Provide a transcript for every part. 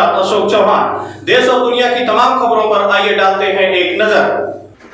साथ अशोक चौहान। देश और दुनिया की तमाम खबरों पर आइए डालते हैं एक नजर।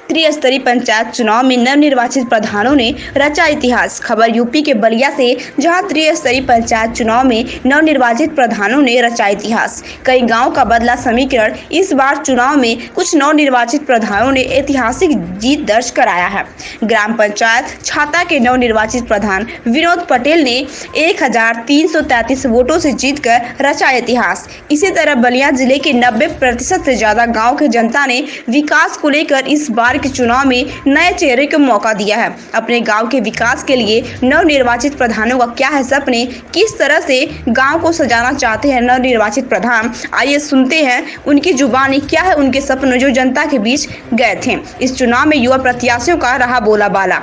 त्रिस्तरीय पंचायत चुनाव में नवनिर्वाचित प्रधानों ने रचा इतिहास। खबर यूपी के बलिया से, जहां त्रिस्तरीय पंचायत चुनाव में नवनिर्वाचित प्रधानों ने रचा इतिहास। कई गांव का बदला समीकरण। इस बार चुनाव में कुछ नवनिर्वाचित प्रधानों ने ऐतिहासिक जीत दर्ज कराया है। ग्राम पंचायत छाता के नवनिर्वाचित प्रधान विनोद पटेल ने 1333 वोटों से जीतकर रचा इतिहास। इसी तरह बलिया जिले के 90% से ज्यादा गाँव के जनता ने विकास को लेकर इस बार के चुनाव में नए चेहरे को मौका दिया है। अपने गांव के विकास के लिए नवनिर्वाचित प्रधानों का क्या है सपने, किस तरह से गांव को सजाना चाहते हैं नवनिर्वाचित प्रधान, आइए सुनते हैं उनकी जुबानी क्या है उनके सपने जो जनता के बीच गए थे। इस चुनाव में युवा प्रत्याशियों का रहा बोला बाला।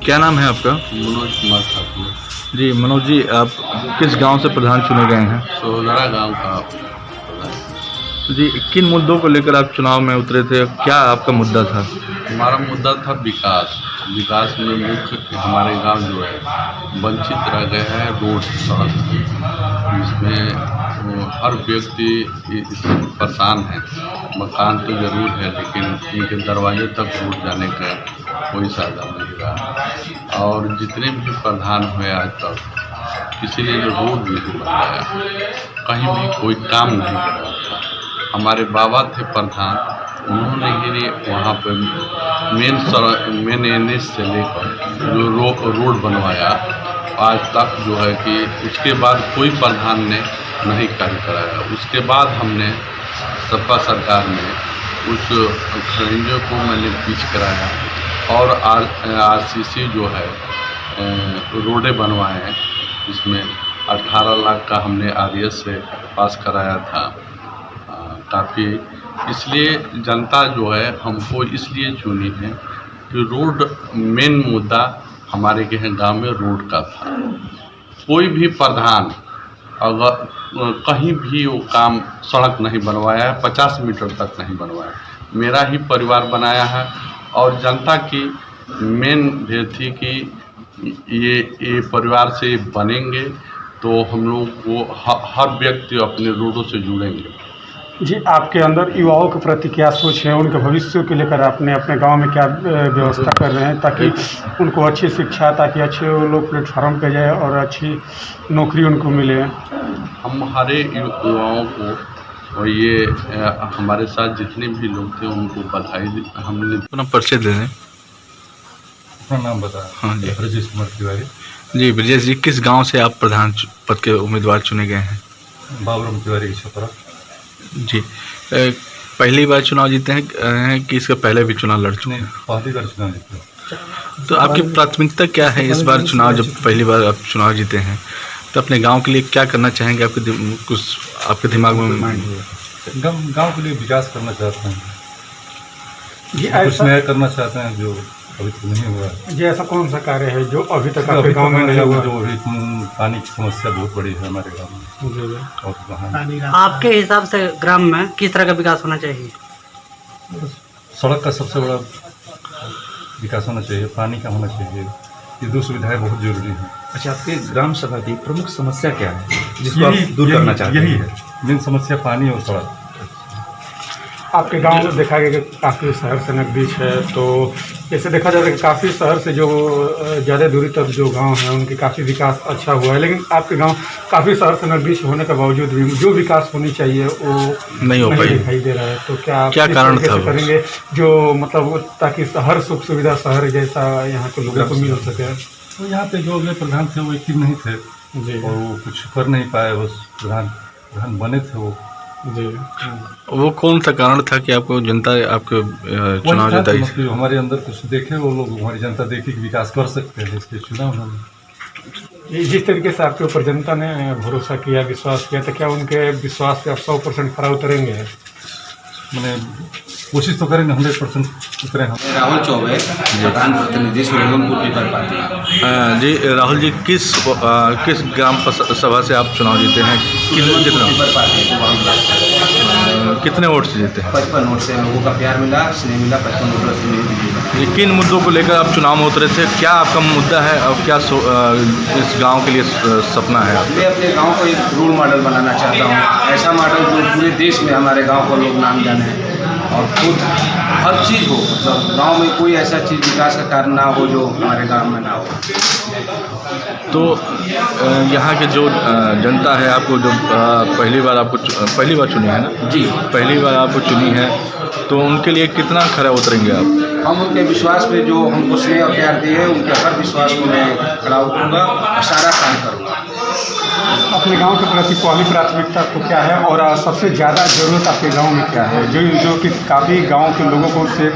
क्या नाम है आपका? मनोज कुमार ठाकुर। जी मनोज जी, आप किस गांव से प्रधान चुने गए हैं? सोहरा गांव का। जी, किन मुद्दों को लेकर आप चुनाव में उतरे थे? क्या आपका मुद्दा था? हमारा मुद्दा था विकास। विकास में मुख्य हमारे गांव जो है वंचित रह गए हैं रोड सड़क से, जिसमें हर व्यक्ति इससे परेशान है। मकान तो जरूर है लेकिन उनके दरवाजे तक रोड जाने का कोई साधन नहीं रहा। और जितने भी प्रधान हुए आज तक किसी ने रोड नहीं बनाया, कहीं भी कोई काम नहीं करा था। हमारे बाबा थे प्रधान, उन्होंने ही वहाँ पर मेन एनएच से लेकर जो रोड बनवाया आज तक जो है कि उसके बाद कोई प्रधान ने नहीं कार्य कराया। उसके बाद हमने सपा सरकार में उस खनिजों को मैंने पिच कराया और आरसीसी जो है रोडें बनवाए हैं। इसमें 18 लाख का हमने आरएस से पास कराया था। काफ़ी इसलिए जनता जो है हमको इसलिए चुनी है कि रोड मेन मुद्दा हमारे के गांव में रोड का था। कोई भी प्रधान अगर कहीं भी वो काम सड़क नहीं बनवाया है, 50 मीटर तक नहीं बनवाया। मेरा ही परिवार बनाया है और जनता की मेन भेद थी कि ये परिवार से बनेंगे तो हम लोग को हर व्यक्ति अपने रोडों से जुड़ेंगे। जी, आपके अंदर युवाओं के प्रति क्या सोच है, उनके भविष्य को लेकर आपने अपने गांव में क्या व्यवस्था कर रहे हैं ताकि उनको अच्छी शिक्षा, ताकि अच्छे लोग प्लेटफार्म पे जाए और अच्छी नौकरी उनको मिले? हम हरे युवाओं को और ये हमारे साथ जितने भी लोग थे उनको बधाई हमने। अपना परिचय दे दें। अपना नाम बताया। हाँ जी। ब्रजेश कुमार तिवारी। जी ब्रजेश जी, किस गांव से आप प्रधान पद के उम्मीदवार चुने गए हैं? बाबूराम तिवारी की छपरा। जी, पहली बार चुनाव जीते हैं कि इसका पहले भी चुनाव लड़ चुके हैं? पहली बार चुनाव जीते। तो आपकी प्राथमिकता क्या है इस बार चुनाव, जब पहली बार आप चुनाव जीते हैं तो अपने गांव के लिए क्या करना चाहेंगे? कुछ आपके दिमाग में? गांव के लिए विकास करना चाहते हैं, जी, कुछ नया करना चाहते हैं जो अभी तक नहीं हुआ। जी, ऐसा कौन सा कार्य है जो अभी तक आपके गांव में नहीं हुआ? जो अभी पानी की समस्या बहुत बड़ी है हमारे गाँव में। और वहाँ आपके हिसाब से ग्राम में किस तरह का विकास होना चाहिए? सड़क का सबसे बड़ा विकास होना चाहिए, पानी का होना चाहिए। ये दो सुविधाएं बहुत जरूरी हैं। अच्छा, आपके ग्राम सभा की प्रमुख समस्या क्या है जिसको आप दूर करना चाहते हैं? यही है मेन समस्या, पानी और सड़क। आपके गांव में देखा गया कि काफ़ी शहर से नज़दीक है, तो जैसे देखा जाता है कि काफ़ी शहर से जो ज़्यादा दूरी तक जो गांव है उनकी काफ़ी विकास अच्छा हुआ है, लेकिन आपके गांव काफ़ी शहर से नज़दीक होने के बावजूद भी जो विकास होनी चाहिए वो नहीं दिखाई दे रहा है। तो क्या कारण था करेंगे जो मतलब ताकि हर सुख सुविधा शहर जैसा यहाँ के लोगों को मिल सके? तो यहाँ पे जो अगले प्रधान थे वो एक्टिव नहीं थे जी, और वो कुछ कर नहीं पाए। बस प्रधान बने थे वो जी। वो कौन सा कारण था कि आपको जनता आपके चुनाव जिताई? मतलब हमारे अंदर कुछ देखे वो लोग, हमारी जनता देखी कि विकास कर सकते हैं, इसलिए चुनाव उन्होंने। जिस तरीके से आपके ऊपर जनता ने भरोसा किया, विश्वास किया, तो क्या उनके विश्वास पे आप 100% खरा उतरेंगे? मैंने कोशिश तो करेंगे 100% उतरे हम। राहुल चौबे, प्रधान प्रतिनिधि सुरेंद्रपुर पीपर पार्टी। जी राहुल जी, किस ग्राम सभा से आप चुनाव जीते हैं? पीपर पार्टी कितने वोट से जीते हैं? 55 वोट से लोगों का प्यार मिला, स्नेह मिला। 55 वोट से मेरी जीत। ये किन मुद्दों को लेकर आप चुनाव में उतरे थे? क्या आपका मुद्दा है और क्या इस गांव के लिए सपना है आपका? मैं अपने गांव को एक रोल मॉडल बनाना चाहता हूं, ऐसा मॉडल जो पूरे देश में हमारे गांव को लोग नाम जाने और खुद हर चीज़ हो, मतलब गांव में कोई ऐसा चीज़ विकास का कार्य ना हो जो हमारे गांव में ना हो। तो यहाँ के जो जनता है आपको जो पहली बार चुनी है ना? जी, पहली बार आपको चुनी है, तो उनके लिए कितना खरा उतरेंगे आप? हम उनके विश्वास पे जो हमको स्नेह और प्यार दिए, उनके हर विश्वास को मैं खड़ा उतरूँगा और सारा काम करूँगा। अपने गांव के प्रति पहली प्राथमिकता तो क्या है और सबसे ज़्यादा ज़रूरत आपके गांव में क्या है, जो कि काफ़ी गांव के लोगों को उससे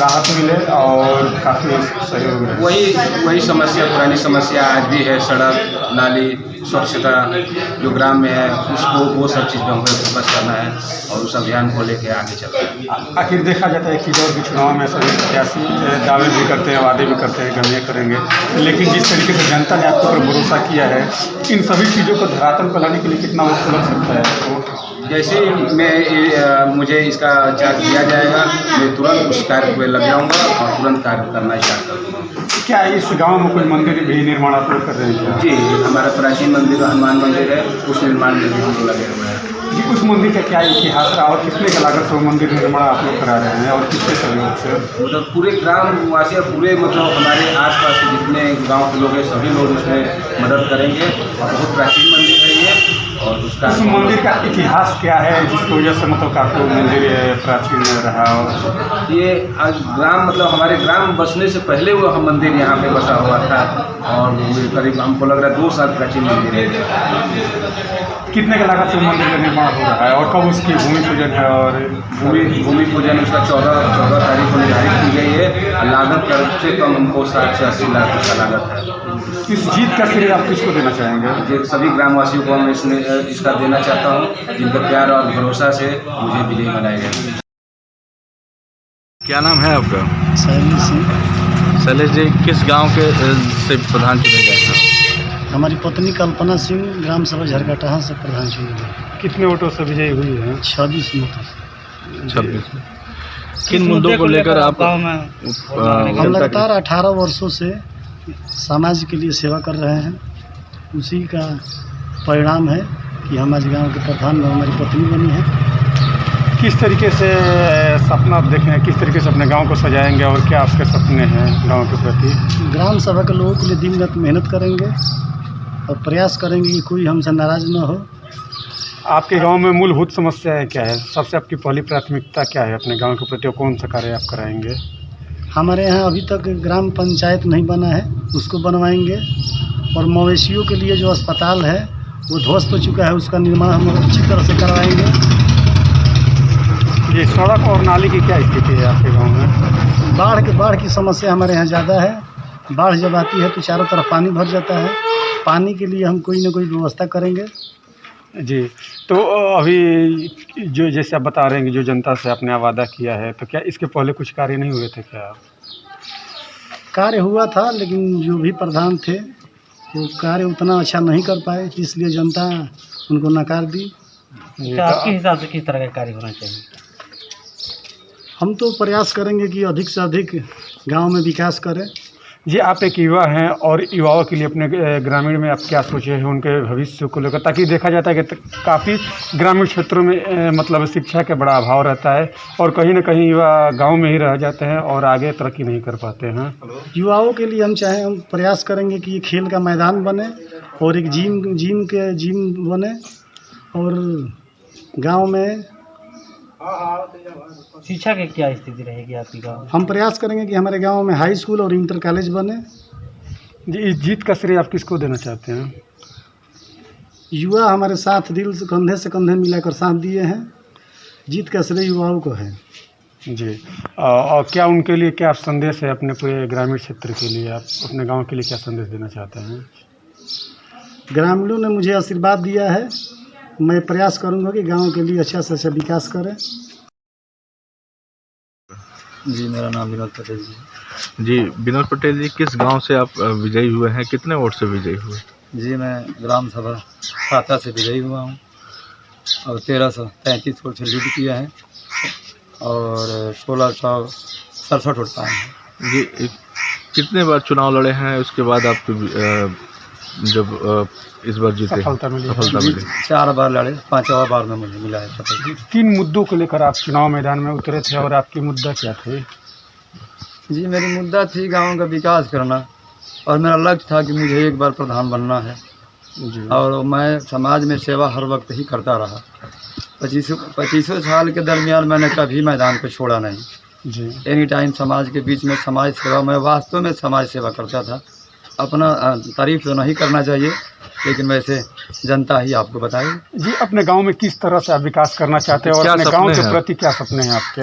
राहत मिले और काफ़ी सहयोग मिले? वही समस्या, पुरानी समस्या आज भी है। सड़क, नाली, स्वच्छता जो ग्राम में है, उसको वो सब चीज़ पर हमको फोकस करना है और उस अभियान को लेकर आगे चलना है। आखिर देखा जाता है कि दौर के चुनाव में सभी प्रत्याशी दावे भी करते हैं, वादे भी करते हैं कि हम ये करेंगे, लेकिन जिस तरीके से जनता ने आपके ऊपर भरोसा किया है, इन सभी चीज़ों को धरातल पर लाने के लिए कितना वक्त लग सकता है? तो जैसे ही मुझे इसका चार्ज दिया जाएगा, मैं तुरंत उस कार्य पे लग जाऊँगा और तुरंत कार्य करना स्टार्ट कर दूँगा। क्या इस गांव में कोई मंदिर भी निर्माण आप लोग कर रहे हैं? जी, हमारा प्राचीन मंदिर हनुमान मंदिर है, उस निर्माण में भी हम लोग लगे हुए हैं। जी, उस मंदिर का क्या इतिहास रहा और कितने का लागत से वो मंदिर निर्माण आप लोग करा रहे हैं और किसके सहयोग से? मतलब पूरे ग्रामवासी और पूरे मतलब हमारे आसपास के जितने गांव के लोग हैं, सभी लोग उसमें मदद करेंगे और बहुत प्राचीन मंदिर है ये। और उसका उस मंदिर का इतिहास क्या है जिसकी वजह से मतलब काफ़ी मंदिर प्राचीन रहा? और ये आज ग्राम मतलब हमारे ग्राम बसने से पहले वो हम मंदिर यहाँ पे बसा हुआ था और करीब हमको लग रहा है 2 साल प्राचीन मंदिर है। कितने का लागत से मंदिर का निर्माण हो रहा है और कब उसकी भूमि पूजन है? और भूमि पूजन उसका 14 तारीख को निर्धारित की गई है। लागत कम से कम हमको 60 से 80 लाख का लागत है। इस जीत का श्रेय आप किसको देना चाहेंगे? सभी ग्रामवासियों को मैं इसका देना चाहता हूँ, जिनके प्यार और भरोसा से मुझे विजयी बनाएगा। क्या नाम है आपका? शैलेश सिंह। शैलेश जी, किस गांव के से प्रधान चुने गए हैं? हमारी पत्नी कल्पना सिंह ग्राम सभा झरकटहा से प्रधान चुनी गई। कितने वोटों से विजयी हुई है? 26 वोटों से। 26। किन मुद्दों को लेकर आप? हम लगातार 18 वर्षों से समाज के लिए सेवा कर रहे हैं, उसी का परिणाम है कि हम आज गाँव के प्रधान में हमारी पत्नी बनी है। किस तरीके से सपना आप देखें, किस तरीके से अपने गांव को सजाएंगे और क्या आपके सपने हैं गांव के प्रति? ग्राम सभा के लोगों के लिए दिन रात मेहनत करेंगे और प्रयास करेंगे कि कोई हमसे नाराज़ न हो। आपके गांव में मूलभूत समस्याएं क्या है? सबसे आपकी पहली प्राथमिकता क्या है अपने गांव के प्रति और कौन सा कार्य आप कराएंगे? हमारे यहाँ अभी तक ग्राम पंचायत नहीं बना है, उसको बनवाएंगे। और मवेशियों के लिए जो अस्पताल है वो ध्वस्त हो चुका है, उसका निर्माण हम अच्छी तरह से करवाएंगे। ये सड़क और नाली की क्या स्थिति है आपके गांव में? बाढ़ की समस्या हमारे यहाँ ज़्यादा है। बाढ़ जब आती है तो चारों तरफ पानी भर जाता है। पानी के लिए हम कोई ना कोई व्यवस्था करेंगे। जी, तो अभी जो जैसे आप बता रहे हैं कि जो जनता से आपने वादा किया है, तो क्या इसके पहले कुछ कार्य नहीं हुए थे क्या? कार्य हुआ था, लेकिन जो भी प्रधान थे वो कार्य उतना अच्छा नहीं कर पाए, इसलिए जनता उनको नकार दी। तो आपके हिसाब से किस तरह का कार्य होना चाहिए? हम तो प्रयास करेंगे कि अधिक से अधिक गांव में विकास करें। जी, आप एक युवा हैं और युवाओं के लिए अपने ग्रामीण में आप क्या सोचे हैं उनके भविष्य को लेकर? ताकि देखा जाता है कि काफ़ी ग्रामीण क्षेत्रों में मतलब शिक्षा का बड़ा अभाव रहता है और कहीं ना कहीं युवा गांव में ही रह जाते हैं और आगे तरक्की नहीं कर पाते हैं। युवाओं के लिए हम प्रयास करेंगे कि खेल का मैदान बने और एक जिम बने और गाँव में शिक्षा की क्या स्थिति रहेगी आपकी गाँव? हम प्रयास करेंगे कि हमारे गांव में हाई स्कूल और इंटर कॉलेज बने। जी, इस जीत का श्रेय आप किसको देना चाहते हैं? युवा हमारे साथ दिल से कंधे मिलाकर साथ दिए हैं। जीत का श्रेय युवाओं को है। जी, और क्या उनके लिए क्या संदेश है अपने पूरे ग्रामीण क्षेत्र के लिए? आप अपने गांव के लिए क्या संदेश देना चाहते हैं? ग्रामीणों ने मुझे आशीर्वाद दिया है, मैं प्रयास करूंगा कि गांव के लिए अच्छा से अच्छा विकास करें। जी, मेरा नाम विनोद पटेल जी। जी विनोद पटेल जी, किस गांव से आप विजयी हुए हैं? कितने वोट से विजयी हुए? जी, मैं ग्राम सभा खाता से विजयी हुआ हूँ और 1333 वोट से लीड किया है और 1667 वोट पाए हैं। जी कितने बार चुनाव लड़े हैं, उसके बाद आपको जब इस बार जीते सफलता मिली? 4 बार लड़े, 5वां बार में मुझे मिला है सफलता। किन मुद्दों को लेकर आप चुनाव मैदान में उतरे थे और आपकी मुद्दा क्या थे? जी, मेरी मुद्दा थी गांव का विकास करना और मेरा लक्ष्य था कि मुझे एक बार प्रधान बनना है जी। और मैं समाज में सेवा हर वक्त ही करता रहा। 25 साल के दरमियान मैंने कभी मैदान को छोड़ा नहीं जी। एनी टाइम समाज के बीच में समाज सेवा, मैं वास्तव में समाज सेवा करता था। अपना तारीफ तो नहीं करना चाहिए, लेकिन वैसे जनता ही आपको बताएगी। जी, अपने गांव में किस तरह से आप विकास करना चाहते हैं और अपने गांव के प्रति क्या सपने हैं आपके?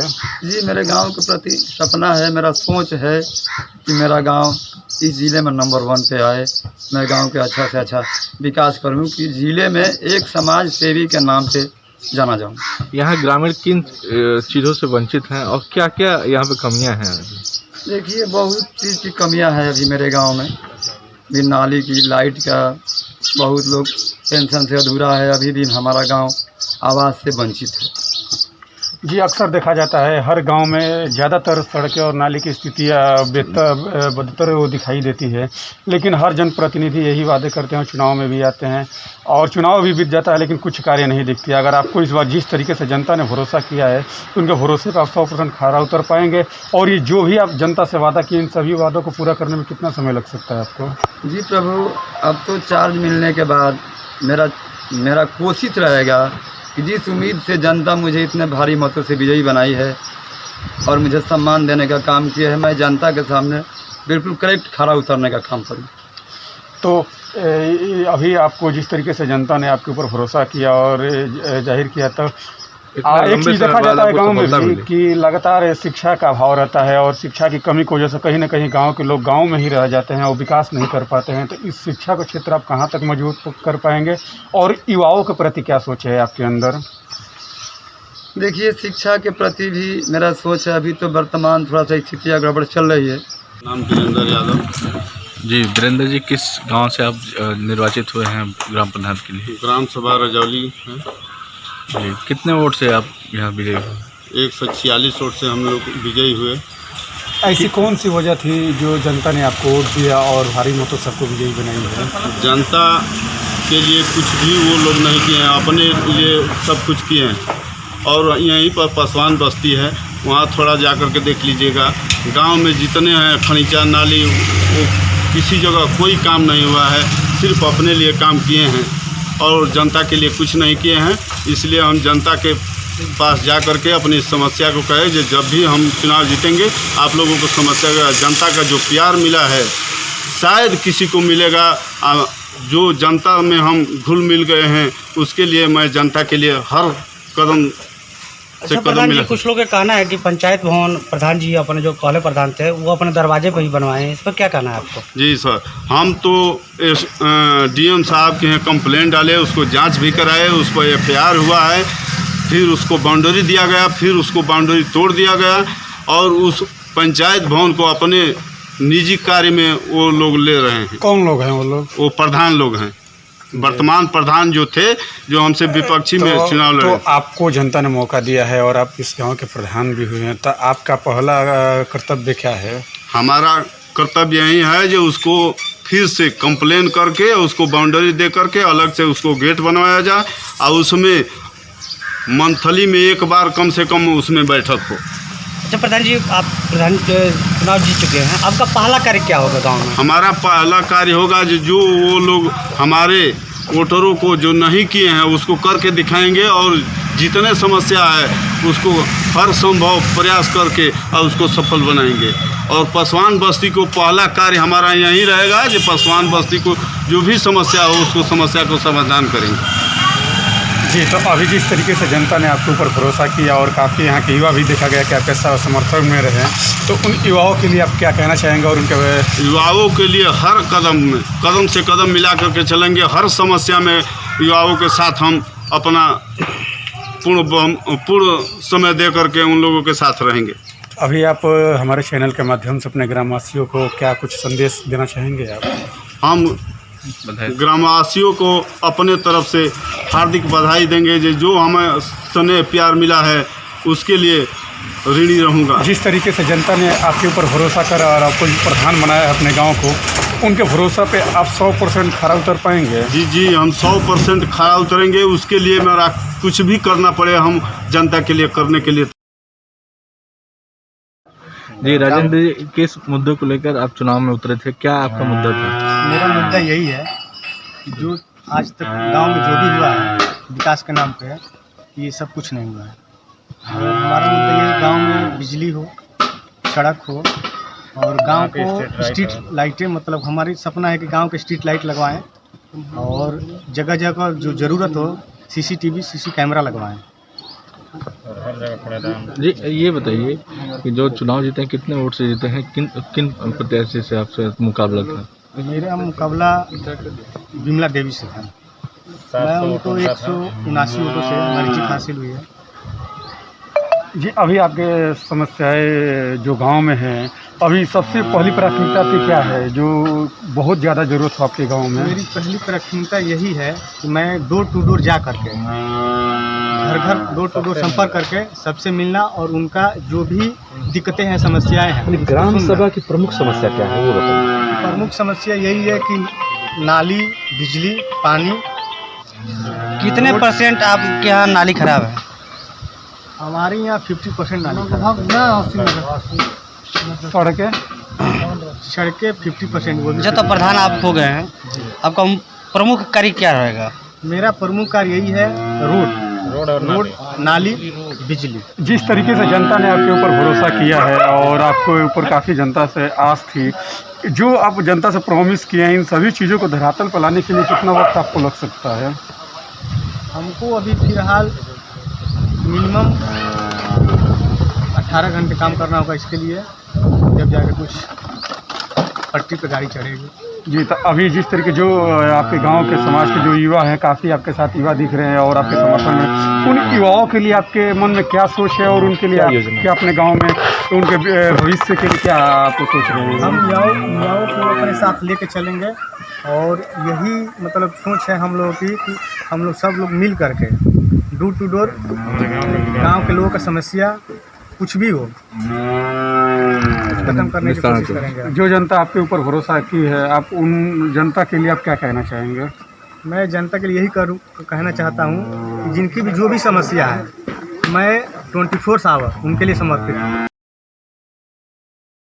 जी, मेरे गांव के प्रति सपना है, मेरा सोच है कि मेरा गांव इस ज़िले में नंबर 1 पे आए। मैं गांव के अच्छा से अच्छा विकास करूं कि ज़िले में एक समाज सेवी के नाम से जाना जाऊं। यहाँ ग्रामीण किन चीज़ों से वंचित हैं और क्या क्या यहाँ पे कमियाँ हैं? देखिए, बहुत चीज़ की कमियाँ हैं अभी मेरे गाँव में। भी नाली की, लाइट का, बहुत लोग पेंशन से अधूरा है। अभी भी हमारा गांव आवास से वंचित है जी। अक्सर देखा जाता है हर गांव में ज़्यादातर सड़कें और नाली की स्थितियाँ बदतर वो दिखाई देती है, लेकिन हर जनप्रतिनिधि यही वादे करते हैं, चुनाव में भी आते हैं और चुनाव भी बीत जाता है, लेकिन कुछ कार्य नहीं दिखती। अगर आपको इस बार जिस तरीके से जनता ने भरोसा किया है तो उनके भरोसे पर आप 100% खरा उतर पाएंगे और ये जो भी आप जनता से वादा किए, इन सभी वादों को पूरा करने में कितना समय लग सकता है आपको? जी प्रभु, अब तो चार्ज मिलने के बाद मेरा कोशिश रहेगा कि जिस उम्मीद से जनता मुझे इतने भारी मतों से विजयी बनाई है और मुझे सम्मान देने का काम किया है, मैं जनता के सामने बिल्कुल करेक्ट खरा उतरने का काम करूँ। तो अभी आपको जिस तरीके से जनता ने आपके ऊपर भरोसा किया और जाहिर किया, तो एक चीज़ देखा जाता है गांव में भी कि लगातार शिक्षा का अभाव रहता है और शिक्षा की कमी की वजह से कहीं ना कहीं गांव के लोग गांव में ही रह जाते हैं और विकास नहीं कर पाते हैं। तो इस शिक्षा का क्षेत्र आप कहां तक मजबूत कर पाएंगे और युवाओं के प्रति क्या सोच है आपके अंदर? देखिए, शिक्षा के प्रति भी मेरा सोच है। अभी तो वर्तमान थोड़ा सा स्थितियाँ गड़बड़ चल रही है। नाम वीरेंद्र यादव। जी वीरेंद्र जी, किस गाँव से आप निर्वाचित हुए हैं ग्राम प्रधान के लिए? ग्राम सभा रजौली है जी। कितने वोट से आप यहाँ विजयी हुए? 146 वोट से हम लोग विजयी हुए। ऐसी कौन सी वजह थी जो जनता ने आपको वोट दिया और भारी मतों सबको विजयी बनाई है? जनता के लिए कुछ भी वो लोग नहीं किए हैं, अपने लिए सब कुछ किए हैं। और यहीं पर पासवान बस्ती है, वहाँ थोड़ा जा कर के देख लीजिएगा। गांव में जितने हैं खनीचा, नाली, वो किसी जगह कोई काम नहीं हुआ है, सिर्फ अपने लिए काम किए हैं और जनता के लिए कुछ नहीं किए हैं। इसलिए हम जनता के पास जा कर के अपनी समस्या को कहे, जब भी हम चुनाव जीतेंगे आप लोगों को समस्या का, जनता का जो प्यार मिला है शायद किसी को मिलेगा। जो जनता में हम घुल मिल गए हैं, उसके लिए मैं जनता के लिए हर कदम से कदम मिला। कुछ लोगों का कहना है कि पंचायत भवन प्रधान जी अपने जो पहले प्रधान थे वो अपने दरवाजे पर ही बनवाए हैं, इस पर क्या कहना है आपको? जी सर, हम तो डीएम साहब के यहाँ कंप्लेंट डाले, उसको जांच भी कराए, उस पर एफआईआर हुआ है, फिर उसको बाउंड्री दिया गया, फिर उसको बाउंड्री तोड़ दिया गया और उस पंचायत भवन को अपने निजी कार्य में वो लोग ले रहे हैं। कौन लोग हैं वो लोग? वो प्रधान लोग हैं, वर्तमान प्रधान जो थे, जो हमसे विपक्षी में चुनाव लड़े। तो आपको जनता ने मौका दिया है और आप इस गांव के प्रधान भी हुए हैं, तो आपका पहला कर्तव्य क्या है? हमारा कर्तव्य यही है जो उसको फिर से कंप्लेन करके उसको बाउंड्री दे करके अलग से उसको गेट बनवाया जाए और उसमें मंथली में एक बार कम से कम उसमें बैठक हो। अच्छा प्रधान जी, आप प्रधान चुनाव जीत चुके हैं, आपका पहला कार्य क्या होगा गांव में? हमारा पहला कार्य होगा जो वो लोग हमारे वोटरों को जो नहीं किए हैं उसको करके दिखाएंगे और जितने समस्या है उसको हर संभव प्रयास करके और उसको सफल बनाएंगे। और पासवान बस्ती को पहला कार्य हमारा यही रहेगा कि पासवान बस्ती को जो भी समस्या हो उसको समस्या को समाधान करेंगे। जी, तो अभी जिस तरीके से जनता ने आपके ऊपर भरोसा किया और काफ़ी यहाँ के युवा भी देखा गया कि आपके समर्थन में रहे, तो उन युवाओं के लिए आप क्या कहना चाहेंगे? और उनके युवाओं के लिए हर कदम में कदम से कदम मिला करके चलेंगे, हर समस्या में युवाओं के साथ हम अपना पूर्ण समय दे करके उन लोगों के साथ रहेंगे। अभी आप हमारे चैनल के माध्यम से अपने ग्रामवासियों को क्या कुछ संदेश देना चाहेंगे आप? हम ग्रामवासियों को अपने तरफ से हार्दिक बधाई देंगे जो हमें स्नेह प्यार मिला है उसके लिए ऋणी रहूँगा। जिस तरीके से जनता ने आपके ऊपर भरोसा करा और आपको प्रधान बनाया अपने गांव को, उनके भरोसा पे आप 100% खरा उतर पाएंगे? जी हम 100% खरा उतरेंगे। उसके लिए मेरा कुछ भी करना पड़े हम जनता के लिए करने के लिए। जी राजेंद्र जी, किस मुद्दे को लेकर आप चुनाव में उतरे थे, क्या आपका मुद्दा था? मेरा मुद्दा यही है कि जो आज तक गांव में जो भी हुआ है विकास के नाम पे, ये सब कुछ नहीं हुआ है। और हमारा मुद्दा यही, गांव में बिजली हो, सड़क हो और गांव को स्ट्रीट लाइटें, मतलब हमारी सपना है कि गांव के स्ट्रीट लाइट लगवाएं और जगह जगह जो ज़रूरत हो CCTV CC कैमरा लगवाएं। जी ये बताइए कि जो चुनाव जीते हैं कितने वोट से जीते हैं, किन प्रत्याशी से आपसे मुकाबला था? मेरा मुकाबला विमला देवी से था। मैं उनको 179 वोटों से हमारी जीत हासिल हुई है। जी अभी आपके समस्याएं जो गांव में हैं, अभी सबसे पहली प्राथमिकता पे क्या है जो बहुत ज़्यादा ज़रूरत हो आपके गांव में? मेरी पहली प्राथमिकता यही है कि मैं डोर टू डोर जा करके, घर घर डोर टू डोर संपर्क करके सबसे मिलना और उनका जो भी दिक्कतें हैं, समस्याएं हैं। ग्राम सभा की प्रमुख समस्या क्या है वो बताइए। प्रमुख समस्या यही है कि नाली, बिजली, पानी। कितने परसेंट आपके यहाँ नाली खराब है? हमारे यहाँ 50% नाली खराब है। सड़कें 50% वो। जो तो प्रधान आप हो गए हैं, आपका प्रमुख कार्य क्या रहेगा? मेरा प्रमुख कार्य यही है, रोड, नाली, बिजली। जिस तरीके से जनता ने आपके ऊपर भरोसा किया है और आपके ऊपर काफ़ी जनता से आस थी, जो आप जनता से प्रॉमिस किए हैं, इन सभी चीज़ों को धरातल पर लाने के लिए कितना वक्त आपको लग सकता है? हमको अभी फिलहाल मिनिमम 18 घंटे काम करना होगा इसके लिए, जब जाकर कुछ पट्टी पे गाड़ी चढ़ेगी। जी तो अभी जिस तरीके जो आपके गांव के समाज के जो युवा हैं, काफ़ी आपके साथ युवा दिख रहे हैं और आपके समर्थन में, उन युवाओं के लिए आपके मन में क्या सोच है और उनके लिए क्या अपने गांव में उनके भविष्य के लिए क्या आप सोच रहे हैं? हम युवाओं को अपने साथ लेके चलेंगे और यही मतलब सोच है हम लोगों की कि हम लोग सब लोग मिल करके डोर टू डोर गाँव के लोगों का समस्या कुछ भी हो खत्म करने की कोशिश करेंगे। जो जनता आपके ऊपर भरोसा की है, आप उन जनता के लिए आप क्या कहना चाहेंगे? मैं जनता के लिए यही कहना चाहता हूँ कि जिनकी भी जो भी समस्या है, मैं 24 आवर उनके लिए समर्पित हूँ।